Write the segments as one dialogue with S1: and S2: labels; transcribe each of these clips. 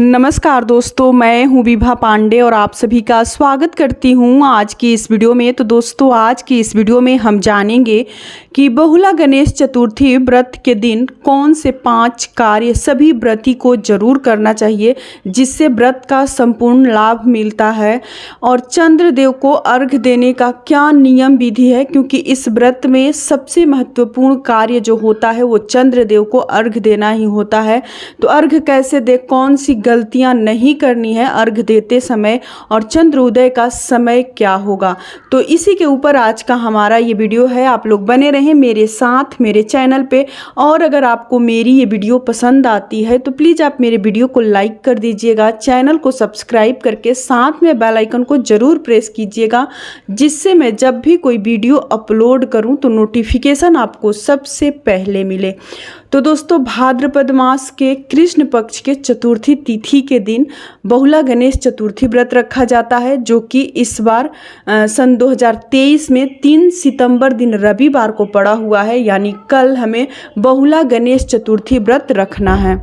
S1: नमस्कार दोस्तों, मैं हूं विभा पांडे और आप सभी का स्वागत करती हूं आज की इस वीडियो में। तो दोस्तों, आज की इस वीडियो में हम जानेंगे कि बहुला गणेश चतुर्थी व्रत के दिन कौन से 5 कार्य सभी व्रती को जरूर करना चाहिए जिससे व्रत का संपूर्ण लाभ मिलता है, और चंद्रदेव को अर्घ देने का क्या नियम विधि है, क्योंकि इस व्रत में सबसे महत्वपूर्ण कार्य जो होता है वो चंद्रदेव को अर्घ देना ही होता है। तो अर्घ कैसे दे, कौन सी गलतियां नहीं करनी है अर्घ देते समय, और चंद्र उदय का समय क्या होगा, तो इसी के ऊपर आज का हमारा ये वीडियो है। आप लोग बने रहें मेरे साथ मेरे चैनल पे, और अगर आपको मेरी ये वीडियो पसंद आती है तो प्लीज़ आप मेरे वीडियो को लाइक कर दीजिएगा, चैनल को सब्सक्राइब करके साथ में बेल आइकन को ज़रूर प्रेस कीजिएगा, जिससे मैं जब भी कोई वीडियो अपलोड करूं तो नोटिफिकेशन आपको सबसे पहले मिले। तो दोस्तों, भाद्रपद मास के कृष्ण पक्ष के चतुर्थी तिथि के दिन बहुला गणेश चतुर्थी व्रत रखा जाता है, जो कि इस बार सन 2023 में 3 सितंबर दिन रविवार को पड़ा हुआ है, यानी कल हमें बहुला गणेश चतुर्थी व्रत रखना है।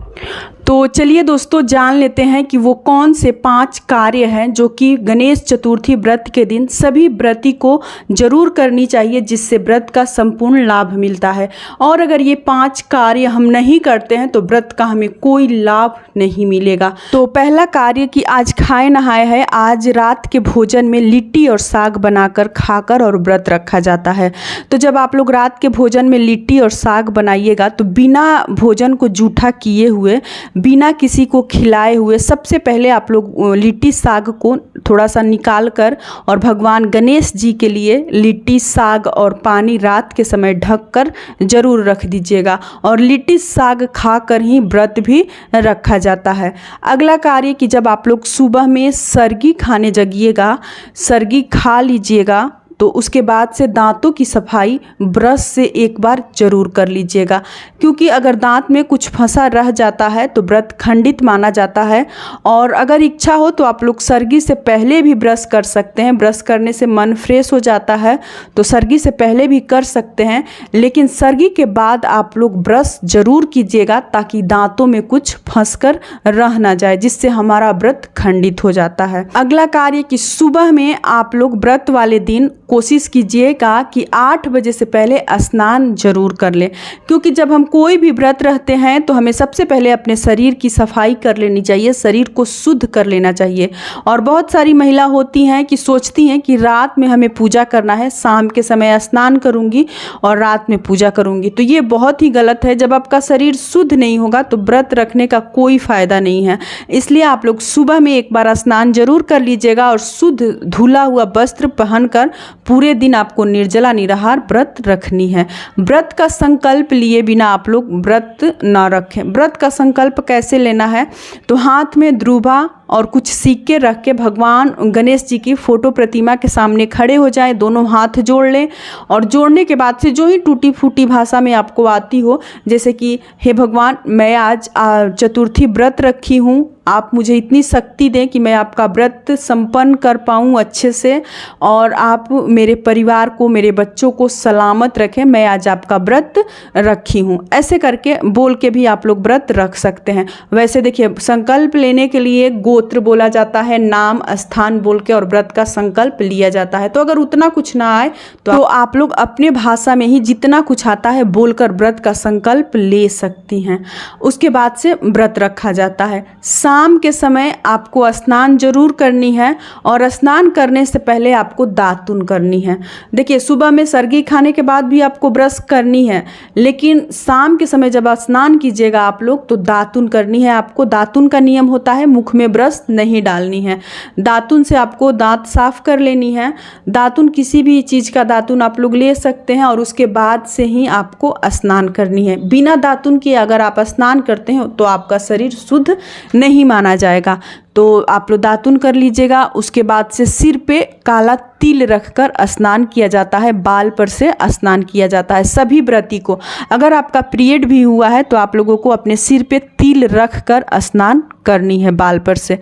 S1: तो चलिए दोस्तों, जान लेते हैं कि वो कौन से 5 कार्य हैं जो कि गणेश चतुर्थी व्रत के दिन सभी व्रती को जरूर करनी चाहिए, जिससे व्रत का संपूर्ण लाभ मिलता है। और अगर ये 5 कार्य हम नहीं करते हैं तो व्रत का हमें कोई लाभ नहीं मिलेगा। तो पहला कार्य कि आज खाए नहाए है, आज रात के भोजन में लिट्टी और साग बनाकर खाकर और व्रत रखा जाता है। तो जब आप लोग रात के भोजन में लिट्टी और साग बनाइएगा तो बिना भोजन को जूठा किए हुए, बिना किसी को खिलाए हुए, सबसे पहले आप लोग लिट्टी साग को थोड़ा सा निकाल कर और भगवान गणेश जी के लिए लिट्टी साग और पानी रात के समय ढक कर जरूर रख दीजिएगा, और लिट्टी साग खाकर ही व्रत भी रखा जाता है। अगला कार्य कि जब आप लोग सुबह में सरगी खाने जगिएगा, सरगी खा लीजिएगा, तो उसके बाद से दांतों की सफाई ब्रश से एक बार जरूर कर लीजिएगा, क्योंकि अगर दांत में कुछ फंसा रह जाता है तो व्रत खंडित माना जाता है। और अगर इच्छा हो तो आप लोग सरगी से पहले भी ब्रश कर सकते हैं, ब्रश करने से मन फ्रेश हो जाता है, तो सरगी से पहले भी कर सकते हैं, लेकिन सरगी के बाद आप लोग ब्रश जरूर कीजिएगा ताकि दांतों में कुछ फंस कर रह ना जाए, जिससे हमारा व्रत खंडित हो जाता है। अगला कार्य कि सुबह में आप लोग व्रत वाले दिन कोशिश कीजिएगा कि 8 बजे से पहले स्नान जरूर कर लें, क्योंकि जब हम कोई भी व्रत रहते हैं तो हमें सबसे पहले अपने शरीर की सफाई कर लेनी चाहिए, शरीर को शुद्ध कर लेना चाहिए। और बहुत सारी महिला होती हैं कि सोचती हैं कि रात में हमें पूजा करना है, शाम के समय स्नान करूंगी और रात में पूजा करूंगी, तो ये बहुत ही गलत है। जब आपका शरीर शुद्ध नहीं होगा तो व्रत रखने का कोई फायदा नहीं है। इसलिए आप लोग सुबह में एक बार स्नान जरूर कर लीजिएगा और शुद्ध धुला हुआ वस्त्र पहनकर पूरे दिन आपको निर्जला निराहार व्रत रखनी है। व्रत का संकल्प लिए बिना आप लोग व्रत ना रखें। व्रत का संकल्प कैसे लेना है, तो हाथ में ध्रुवा और कुछ सिक्के रख के भगवान गणेश जी की फोटो प्रतिमा के सामने खड़े हो जाएं, दोनों हाथ जोड़ लें, और जोड़ने के बाद से जो ही टूटी फूटी भाषा में आपको आती हो, जैसे कि हे भगवान, मैं आज चतुर्थी व्रत रखी हूँ, आप मुझे इतनी शक्ति दें कि मैं आपका व्रत संपन्न कर पाऊँ अच्छे से, और आप मेरे परिवार को, मेरे बच्चों को सलामत रखें, मैं आज आपका व्रत रखी हूँ। ऐसे करके बोल के भी आप लोग व्रत रख सकते हैं। वैसे देखिए, संकल्प लेने के लिए गोत्र बोला जाता है, नाम स्थान बोल के, और व्रत का संकल्प लिया जाता है। तो अगर उतना कुछ ना आए तो आप लोग अपने भाषा में ही जितना कुछ आता है बोलकर व्रत का संकल्प ले सकती हैं। उसके बाद से व्रत रखा जाता है। शाम के समय आपको स्नान जरूर करनी है, और स्नान करने से पहले आपको दातुन करनी है। देखिए, सुबह में सरगी खाने के बाद भी आपको ब्रश करनी है, लेकिन शाम के समय जब स्नान कीजिएगा आप लोग तो दातुन करनी है आपको। दातुन का नियम होता है मुख में ब्रश नहीं डालनी है, दातुन से आपको दांत साफ कर लेनी है। दातुन किसी भी चीज़ का दातुन आप लोग ले सकते हैं, और उसके बाद से ही आपको स्नान करनी है। बिना दातुन के अगर आप स्नान करते हैं तो आपका शरीर शुद्ध नहीं माना जाएगा। तो आप लोग दातुन कर लीजिएगा। उसके बाद से सिर पे काला तिल रखकर स्नान किया जाता है, बाल पर से स्नान किया जाता है सभी व्रती को। अगर आपका पीरियड भी हुआ है तो आप लोगों को अपने सिर पे तिल रखकर स्नान करनी है बाल पर से।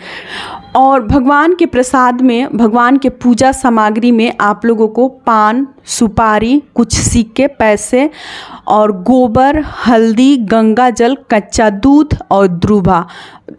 S1: और भगवान के प्रसाद में, भगवान के पूजा सामग्री में आप लोगों को पान, सुपारी, कुछ सिक्के, पैसे और गोबर, हल्दी, गंगा जल, कच्चा दूध और द्रुवा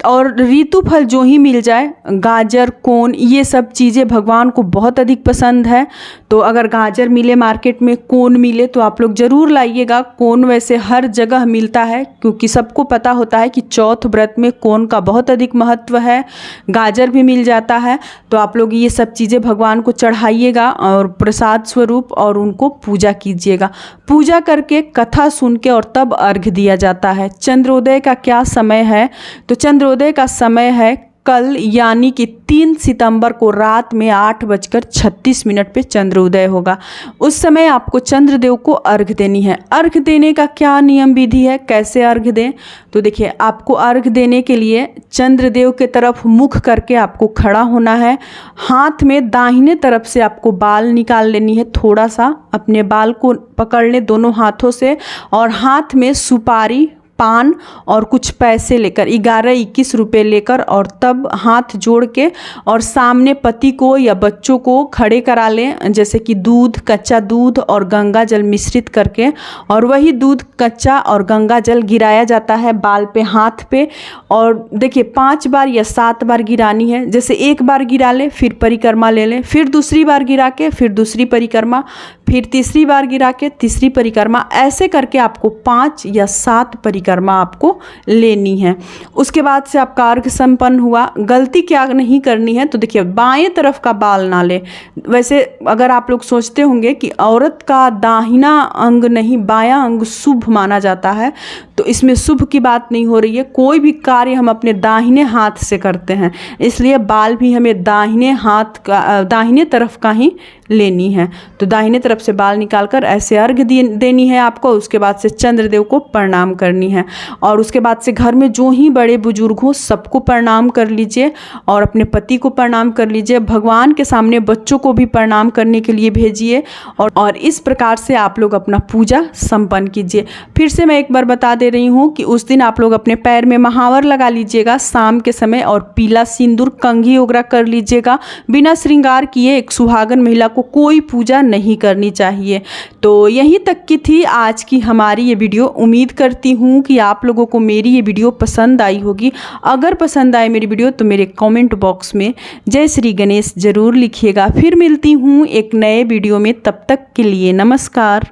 S1: और ऋतु फल जो ही मिल जाए, गाजर, कोन, ये सब चीज़ें भगवान को बहुत अधिक पसंद है। तो अगर गाजर मिले मार्केट में, कोन मिले तो आप लोग ज़रूर लाइएगा। कोन वैसे हर जगह मिलता है क्योंकि सबको पता होता है कि चौथ व्रत में कोन का बहुत अधिक महत्व है। गाजर भी मिल जाता है, तो आप लोग ये सब चीज़ें भगवान को चढ़ाइएगा और प्रसाद स्वरूप और उनको पूजा कीजिएगा। पूजा करके कथा सुन के और तब अर्घ्य दिया जाता है। चंद्रोदय का क्या समय है? तो चंद्रोदय का समय है कल यानी कि 3 सितंबर को रात में 8:36 पे चंद्रोदय होगा। उस समय आपको चंद्रदेव को अर्घ्य देनी है। अर्घ्य देने का क्या नियम विधि है, कैसे अर्घ्य दें? तो देखिए, आपको अर्घ्य देने के लिए चंद्रदेव के तरफ मुख करके आपको खड़ा होना है। हाथ में दाहिने तरफ से आपको बाल निकाल लेनी है। थोड़ा सा अपने बाल को पकड़ लें दोनों हाथों से और हाथ में सुपारी, पान और कुछ पैसे लेकर 11-21 रुपये लेकर और तब हाथ जोड़ के और सामने पति को या बच्चों को खड़े करा लें, जैसे कि दूध, कच्चा दूध और गंगा जल मिश्रित करके, और वही दूध, कच्चा और गंगा जल गिराया जाता है बाल पे, हाथ पे। और देखिए 5 बार या 7 बार गिरानी है। जैसे एक बार गिरा ले, फिर परिक्रमा ले लें, फिर दूसरी बार गिरा के फिर दूसरी परिक्रमा, फिर तीसरी बार गिरा के तीसरी परिक्रमा, ऐसे करके आपको 5 या 7 परिक्रमा आपको लेनी है। उसके बाद से आपका अर्घ्य संपन्न हुआ। गलती क्या नहीं करनी है, तो देखिए बाएं तरफ का बाल ना ले। वैसे अगर आप लोग सोचते होंगे कि औरत का दाहिना अंग नहीं बायां अंग शुभ माना जाता है, तो इसमें शुभ की बात नहीं हो रही है। कोई भी कार्य हम अपने दाहिने हाथ से करते हैं, इसलिए बाल भी हमें दाहिने हाथ का, दाहिने तरफ का ही लेनी है। तो दाहिने तरफ से बाल निकालकर ऐसे अर्घ्य देनी है आपको। उसके बाद से चंद्रदेव को प्रणाम करनी है और उसके बाद से घर में जो ही बड़े बुजुर्ग हो सबको प्रणाम कर लीजिए और अपने पति को प्रणाम कर लीजिए। भगवान के सामने बच्चों को भी प्रणाम करने के लिए भेजिए और इस प्रकार से आप लोग अपना पूजा संपन्न कीजिए। फिर से मैं एक बार बता दे रही हूँ कि उस दिन आप लोग अपने पैर में महावर लगा लीजिएगा शाम के समय और पीला सिंदूर, कंघी वगैरह कर लीजिएगा। बिना श्रृंगार किए एक सुहागन महिला को कोई पूजा नहीं करनी चाहिए। तो यहीं तक की थी आज की हमारी ये वीडियो। उम्मीद करती हूँ कि आप लोगों को मेरी ये वीडियो पसंद आई होगी। अगर पसंद आए मेरी वीडियो तो मेरे कमेंट बॉक्स में जय श्री गणेश जरूर लिखिएगा। फिर मिलती हूँ एक नए वीडियो में, तब तक के लिए नमस्कार।